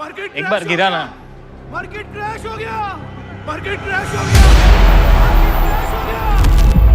एक बार गिरा ना। मार्केट क्रैश हो गया, मार्केट क्रैश हो गया, मार्केट क्रैश हो गया,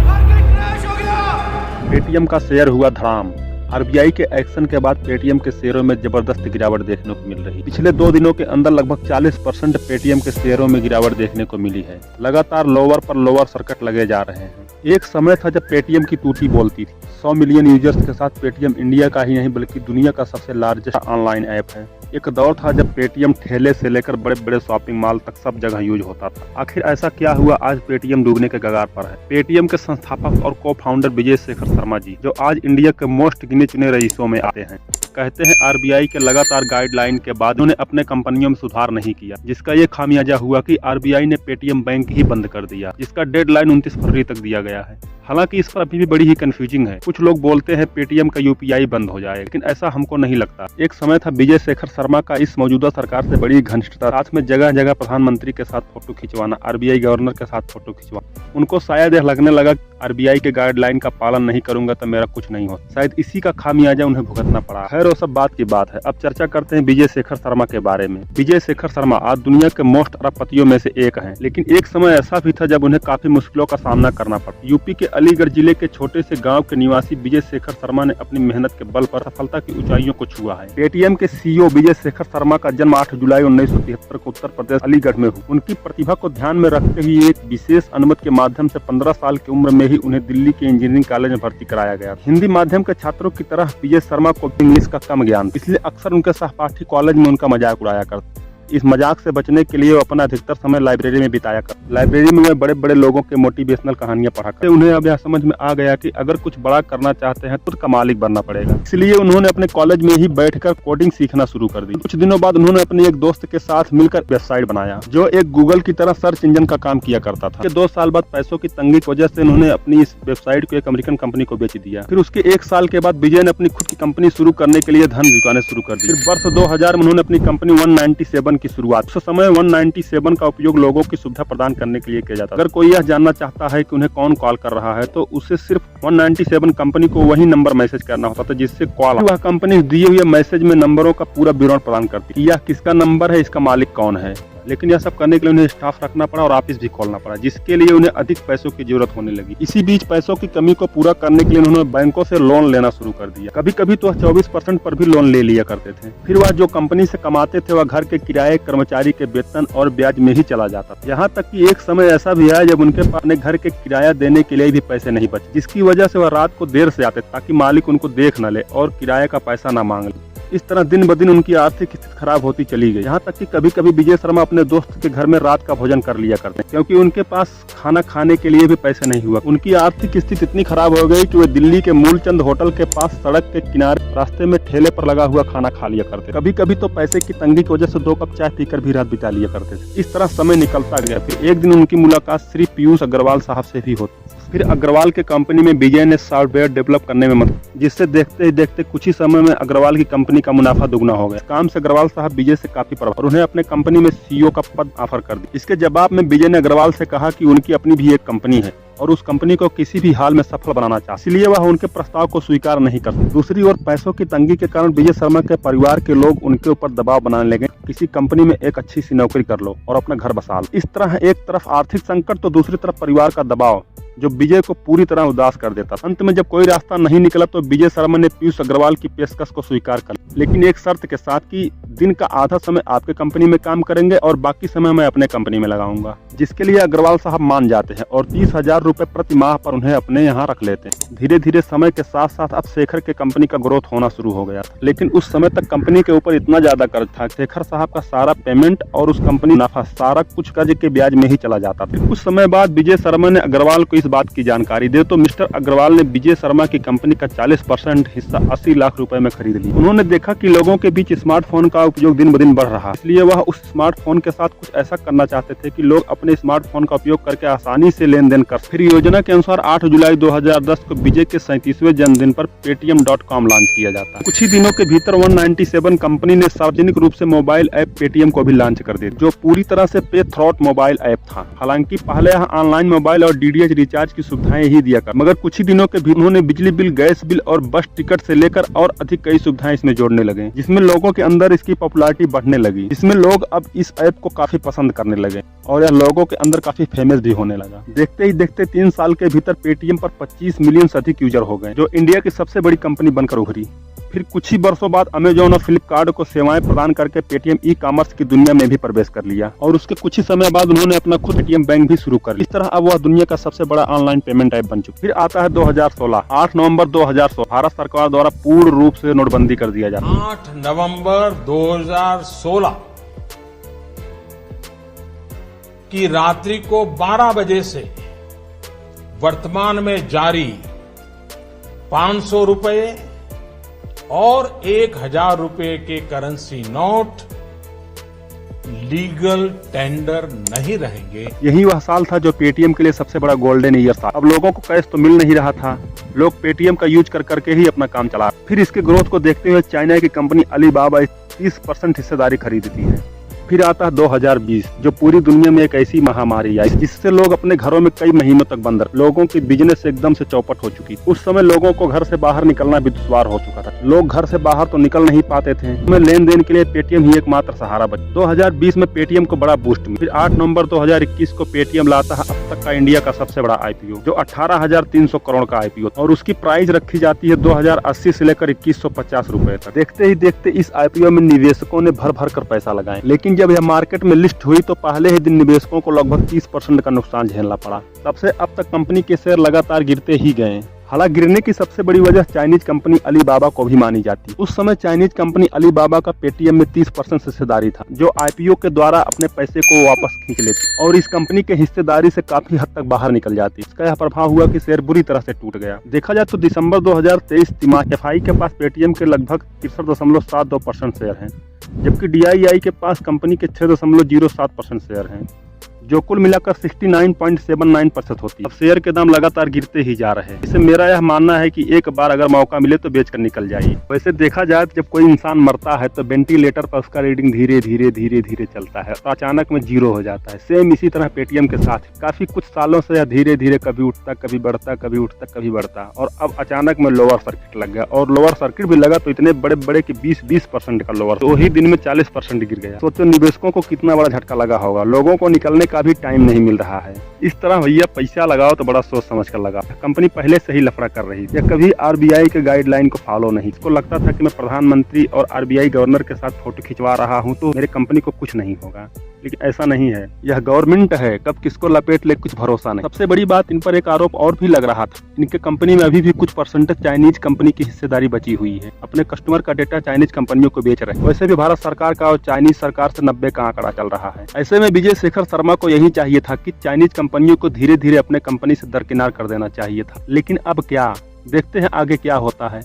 मार्केट क्रैश हो गया। पेटीएम का शेयर हुआ धड़ाम। आरबीआई के एक्शन के बाद पेटीएम के शेयरों में जबरदस्त गिरावट देखने को मिल रही। पिछले 2 दिनों के अंदर लगभग 40% पेटीएम के शेयरों में गिरावट देखने को मिली है। लगातार लोअर पर लोअर सर्किट लगे जा रहे हैं। एक समय था जब पेटीएम की तूती बोलती थी। 100 मिलियन यूजर्स के साथ पेटीएम इंडिया का ही नहीं बल्कि दुनिया का सबसे लार्जेस्ट ऑनलाइन ऐप है। एक दौर था जब पेटीएम ठेले से लेकर बड़े बड़े शॉपिंग मॉल तक सब जगह यूज होता था। आखिर ऐसा क्या हुआ आज पेटीएम डूबने के कगार पर है? पेटीएम के संस्थापक और को फाउंडर विजय शेखर शर्मा जी, जो आज इंडिया के मोस्ट गिने चुने रईसों में आते हैं, कहते हैं आरबीआई के लगातार गाइडलाइन के बाद उन्होंने अपने कंपनियों में सुधार नहीं किया, जिसका ये खामियाजा हुआ कि आरबीआई ने पेटीएम बैंक ही बंद कर दिया, जिसका डेडलाइन 29 फरवरी तक दिया गया है। हालांकि इस पर अभी भी बड़ी ही कंफ्यूजिंग है। कुछ लोग बोलते हैं पेटीएम का यूपीआई बंद हो जाए, लेकिन ऐसा हमको नहीं लगता। एक समय था विजय शेखर शर्मा का इस मौजूदा सरकार से बड़ी घनिष्ठता, साथ में जगह जगह प्रधानमंत्री के साथ फोटो खिंचवाना, आरबीआई गवर्नर के साथ फोटो खिंचवाना। उनको शायद यह लगने लगा आरबीआई के गाइडलाइन का पालन नहीं करूंगा तो मेरा कुछ नहीं होता। शायद इसी का खामियाजा उन्हें भुगतना पड़ा। खैर वो सब बात की बात है। अब चर्चा करते हैं विजय शेखर शर्मा के बारे में। विजय शेखर शर्मा आज दुनिया के मोस्ट अरबपतियों में से एक हैं, लेकिन एक समय ऐसा भी था जब उन्हें काफी मुश्किलों का सामना करना पड़ा। यूपी के अलीगढ़ जिले के छोटे से गांव के निवासी विजय शेखर शर्मा ने अपनी मेहनत के बल पर सफलता की ऊंचाइयों को छुआ है। पेटीएम के सीईओ विजय शेखर शर्मा का जन्म 8 जुलाई 1973 को उत्तर प्रदेश अलीगढ़ में हुआ। उनकी प्रतिभा को ध्यान में रखते हुए एक विशेष अनुमति के माध्यम से 15 साल की उम्र में ही उन्हें दिल्ली के इंजीनियरिंग कॉलेज में भर्ती कराया गया। हिंदी माध्यम के छात्रों की तरह विजय शर्मा को इंग्लिश का कम ज्ञान, इसलिए अक्सर उनके सहपाठी कॉलेज में उनका मजाक उड़ाया करते। इस मजाक से बचने के लिए वो अपना अधिकतर समय लाइब्रेरी में बिताया कर। लाइब्रेरी में वे बड़े बड़े लोगों के मोटिवेशनल कहानियां पढ़ा कर उन्हें अब यह समझ में आ गया कि अगर कुछ बड़ा करना चाहते हैं खुद का मालिक बनना पड़ेगा। इसलिए उन्होंने अपने कॉलेज में ही बैठकर कोडिंग सीखना शुरू कर दी। कुछ दिनों बाद उन्होंने अपने एक दोस्त के साथ मिलकर वेबसाइट बनाया जो एक गूगल की तरह सर्च इंजन का काम किया करता था। 2 साल बाद पैसों की तंगी की वजह से उन्होंने अपनी इस वेबसाइट को एक अमेरिकन कंपनी को बेच दिया। फिर उसके 1 साल के बाद विजय ने अपनी खुद की कंपनी शुरू करने के लिए धन जुटाने शुरू कर दी। फिर वर्ष 2000 में उन्होंने अपनी कंपनी 197 की शुरुआत। 197 का उपयोग लोगों की सुविधा प्रदान करने के लिए किया जाता है। अगर कोई यह जानना चाहता है कि उन्हें कौन कॉल कर रहा है तो उसे सिर्फ 197 कंपनी को वही नंबर मैसेज करना होता था जिससे कॉल। वह कंपनी दिए हुए मैसेज में नंबरों का पूरा विवरण प्रदान करती है। यह किसका नंबर है, इसका मालिक कौन है। लेकिन यह सब करने के लिए उन्हें स्टाफ रखना पड़ा और ऑफिस भी खोलना पड़ा, जिसके लिए उन्हें अधिक पैसों की जरूरत होने लगी। इसी बीच पैसों की कमी को पूरा करने के लिए उन्होंने बैंकों से लोन लेना शुरू कर दिया। कभी कभी तो 24% पर भी लोन ले लिया करते थे। फिर वह जो कंपनी से कमाते थे वह घर के किराए, कर्मचारी के वेतन और ब्याज में ही चला जाता था। यहाँ तक कि एक समय ऐसा भी आया जब उनके पास अपने घर के किराया देने के लिए भी पैसे नहीं बचे, जिसकी वजह से वह रात को देर से आते ताकि मालिक उनको देख न ले और किराए का पैसा न मांग ले। इस तरह दिन ब दिन उनकी आर्थिक स्थिति खराब होती चली गई। यहाँ तक कि कभी कभी विजय शर्मा अपने दोस्त के घर में रात का भोजन कर लिया करते, क्योंकि उनके पास खाना खाने के लिए भी पैसे नहीं हुआ। उनकी आर्थिक स्थिति इतनी खराब हो गई कि वे दिल्ली के मूलचंद होटल के पास सड़क के किनारे रास्ते में ठेले पर लगा हुआ खाना खा लिया करते। कभी कभी तो पैसे की तंगी की वजह से 2 कप चाय पीकर भी रात बिता लिया करते थे। इस तरह समय निकलता गया। फिर एक दिन उनकी मुलाकात श्री पीयूष अग्रवाल साहब से भी होती। फिर अग्रवाल के कंपनी में विजय ने सॉफ्टवेयर डेवलप करने में मदद, जिससे देखते ही देखते कुछ ही समय में अग्रवाल की कंपनी का मुनाफा दुगना हो गया। काम से अग्रवाल साहब विजय से काफी प्रभावित और उन्हें अपने कंपनी में सीईओ का पद ऑफर कर दिया। इसके जवाब में विजय ने अग्रवाल से कहा कि उनकी अपनी भी एक कंपनी है और उस कंपनी को किसी भी हाल में सफल बनाना चाहते, इसलिए वह उनके प्रस्ताव को स्वीकार नहीं कर सकते। दूसरी ओर पैसों की तंगी के कारण विजय शर्मा के परिवार के लोग उनके ऊपर दबाव बनाने लगे, किसी कंपनी में एक अच्छी सी नौकरी कर लो और अपना घर बसा लो। इस तरह एक तरफ आर्थिक संकट तो दूसरी तरफ परिवार का दबाव जो विजय को पूरी तरह उदास कर देता। अंत में जब कोई रास्ता नहीं निकला तो विजय शर्मा ने पीयूष अग्रवाल की पेशकश को स्वीकार कर लिया, लेकिन एक शर्त के साथ कि दिन का आधा समय आपके कंपनी में काम करेंगे और बाकी समय मैं अपने कंपनी में लगाऊंगा, जिसके लिए अग्रवाल साहब मान जाते हैं और 30,000 रुपए प्रति माह पर उन्हें अपने यहाँ रख लेते हैं। धीरे धीरे समय के साथ साथ अब शेखर के कंपनी का ग्रोथ होना शुरू हो गया, लेकिन उस समय तक कंपनी के ऊपर इतना ज्यादा कर्ज था। शेखर साहब का सारा पेमेंट और उस कंपनी मुनाफा सारा कुछ कर्ज के ब्याज में ही चला जाता था। कुछ समय बाद विजय शर्मा ने अग्रवाल को इस बात की जानकारी दे तो मिस्टर अग्रवाल ने विजय शर्मा की कंपनी का 40% हिस्सा 80 लाख रुपए में खरीद लिया। उन्होंने देखा कि लोगों के बीच स्मार्टफोन का उपयोग दिन ब दिन बढ़ रहा, इसलिए वह उस स्मार्टफोन के साथ कुछ ऐसा करना चाहते थे कि लोग अपने स्मार्टफोन का उपयोग करके आसानी से लेन देन कर। फिर योजना के अनुसार 8 जुलाई 2010 को विजय के 37वें जन्मदिन पर paytm.com लॉन्च किया जाता है। कुछ ही दिनों के भीतर 197 कंपनी ने सार्वजनिक रूप से मोबाइल ऐप पेटीएम को भी लॉन्च कर दिया, जो पूरी तरह से पे थ्रॉट मोबाइल ऐप था। हालांकि पहले यह ऑनलाइन मोबाइल और डीडीएच रिचार्ज रिचार्ज की सुविधाएं ही दिया कर, मगर कुछ ही दिनों के भी उन्होंने बिजली बिल, गैस बिल और बस टिकट से लेकर और अधिक कई सुविधाएं इसमें जोड़ने लगे, जिसमें लोगों के अंदर इसकी पॉपुलैरिटी बढ़ने लगी, जिसमें लोग अब इस ऐप को काफी पसंद करने लगे और यह लोगों के अंदर काफी फेमस भी होने लगा। देखते ही देखते 3 साल के भीतर पेटीएम पर 25 मिलियन से अधिक यूजर हो गए, जो इंडिया की सबसे बड़ी कंपनी बनकर उभरी। फिर कुछ ही वर्षों बाद अमेजॉन और फ्लिपकार्ट को सेवाएं प्रदान करके पेटीएम ई कॉमर्स की दुनिया में भी प्रवेश कर लिया और उसके कुछ ही समय बाद उन्होंने अपना खुद पेटीएम बैंक भी शुरू कर लिया। इस तरह अब वह दुनिया का सबसे बड़ा ऑनलाइन पेमेंट ऐप बन चुका। फिर आता है 2016। 8 नवंबर 2016 भारत सरकार द्वारा पूर्ण रूप से नोटबंदी कर दिया जाता है। 8 नवंबर 2016 की रात्रि को 12 बजे से वर्तमान में जारी 500 रुपए और 1000 रुपए के करेंसी नोट लीगल टेंडर नहीं रहेंगे। यही वह साल था जो पेटीएम के लिए सबसे बड़ा गोल्डन ईयर था। अब लोगों को कैश तो मिल नहीं रहा था, लोग पेटीएम का यूज कर करके ही अपना काम चला। फिर इसके ग्रोथ को देखते हुए चाइना की कंपनी अलीबाबा 30% हिस्सेदारी खरीदती है। फिर आता है 2020, जो पूरी दुनिया में एक ऐसी महामारी आई जिससे लोग अपने घरों में कई महीनों तक बंद रहे। लोगों की बिजनेस एकदम से चौपट हो चुकी। उस समय लोगों को घर से बाहर निकलना भी दुश्वार हो चुका था। लोग घर से बाहर तो निकल नहीं पाते थे। उनमें लेन देन के लिए पेटीएम ही एकमात्र सहारा बचा। 2020 में पेटीएम को बड़ा बूस्ट मिला। फिर 8 नवंबर 2021 को पेटीएम लाता है अब तक का इंडिया का सबसे बड़ा आईपीओ, जो 18,300 करोड़ का आईपीओ और उसकी प्राइस रखी जाती है 2080 से लेकर 2150 रुपए तक। देखते ही देखते इस आईपीओ में निवेशकों ने भर भर कर पैसा लगाए, लेकिन जब यह मार्केट में लिस्ट हुई तो पहले ही दिन निवेशकों को लगभग 30% का नुकसान झेलना पड़ा। तब से अब तक कंपनी के शेयर लगातार गिरते ही गए। हालांकि गिरने की सबसे बड़ी वजह चाइनीज कंपनी अलीबाबा को भी मानी जाती। उस समय चाइनीज कंपनी अलीबाबा का पेटीएम में 30% हिस्सेदारी था, जो आईपीओ के द्वारा अपने पैसे को वापस खींच लेती और इस कंपनी के हिस्सेदारी से काफी हद तक बाहर निकल जाती। इसका यह प्रभाव हुआ कि शेयर बुरी तरह से टूट गया। देखा जाए तो दिसंबर 2023 तिमाही एफआई के पास पेटीएम के लगभग 63.72% शेयर हैं, जबकि डीआईआई के पास कंपनी के 6.07% शेयर हैं, जो कुल मिलाकर 69.79% होती है। अब शेयर के दाम लगातार गिरते ही जा रहे हैं। इससे मेरा यह मानना है कि एक बार अगर मौका मिले तो बेचकर निकल जाइए। वैसे देखा जाए तो जब कोई इंसान मरता है तो वेंटिलेटर पर उसका रीडिंग धीरे धीरे धीरे धीरे चलता है तो अचानक में 0 हो जाता है। सेम इसी तरह पेटीएम के साथ काफी कुछ सालों से यह धीरे धीरे कभी उठता, कभी बढ़ता, कभी उठता, कभी बढ़ता और अब अचानक में लोअर सर्किट लग गया और लोअर सर्किट भी लगा तो इतने बड़े बड़े कि 20% का लोअर, 2 ही दिन में 40% गिर गया। सोचो निवेशकों को कितना बड़ा झटका लगा होगा। लोगों को निकलने का भी टाइम नहीं मिल रहा है। इस तरह भैया पैसा लगाओ तो बड़ा सोच समझ कर लगाओ। कंपनी पहले से ही लफड़ा कर रही थी, कभी आरबीआई के गाइडलाइन को फॉलो नहीं। इसको लगता था कि मैं प्रधानमंत्री और आरबीआई गवर्नर के साथ फोटो खिंचवा रहा हूं तो मेरे कंपनी को कुछ नहीं होगा, लेकिन ऐसा नहीं है। यह गवर्नमेंट है, कब किसको लपेट ले कुछ भरोसा नहीं। सबसे बड़ी बात, इन पर एक आरोप और भी लग रहा था, इनके कंपनी में अभी भी कुछ परसेंटेज चाइनीज कंपनी की हिस्सेदारी बची हुई है। अपने कस्टमर का डेटा चाइनीज कंपनियों को बेच रहे हैं। वैसे भी भारत सरकार का और चाइनीज सरकार से 90 का आंकड़ा चल रहा है। ऐसे में विजय शेखर शर्मा को यही चाहिए था कि चाइनीज कंपनियों को धीरे धीरे अपने कंपनी से दरकिनार कर देना चाहिए था, लेकिन अब क्या, देखते हैं आगे क्या होता है।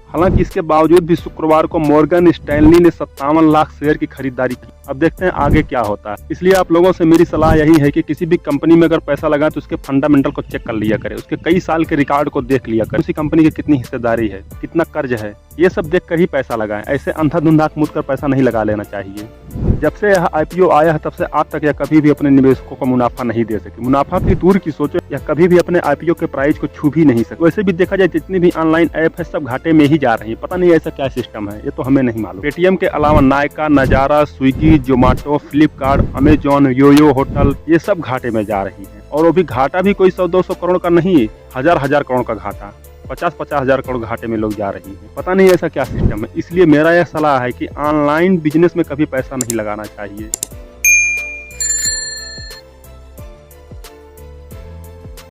हालांकि इसके बावजूद भी शुक्रवार को मॉर्गन स्टैनली ने 57 लाख शेयर की खरीदारी की। अब देखते हैं आगे क्या होता है। इसलिए आप लोगों से मेरी सलाह यही है कि किसी भी कंपनी में अगर पैसा लगाएं तो उसके फंडामेंटल को चेक कर लिया करें, उसके कई साल के रिकॉर्ड को देख लिया करें, उसी कंपनी की कितनी हिस्सेदारी है, कितना कर्ज है, ये सब देख कर ही पैसा लगाएं। ऐसे अंधाधुंध आंख मूंद कर पैसा नहीं लगा लेना चाहिए। जब से यह आईपीओ आया है तब से आज तक यह कभी भी अपने निवेशकों को मुनाफा नहीं दे सके। मुनाफा की दूर की सोचो, यह कभी भी अपने आईपीओ के प्राइस को छू भी नहीं सके। वैसे भी देखा जाए जितनी भी ऑनलाइन ऐप है सब घाटे में ही जा रही है। पता नहीं ऐसा क्या सिस्टम है, ये तो हमें नहीं मालूम। पेटीएम के अलावा नायका, नजारा, स्विगी, जोमेटो, फ्लिपकार्ट, अमेजॉन, योयो होटल, ये सब घाटे में जा रही है। और वो भी घाटा भी कोई 100-200 करोड़ का नहीं, हजार करोड़ का घाटा, 50-50 हजार करोड़ घाटे में लोग जा रही हैं। पता नहीं ऐसा क्या सिस्टम है। इसलिए मेरा यह सलाह है कि ऑनलाइन बिजनेस में कभी पैसा नहीं लगाना चाहिए।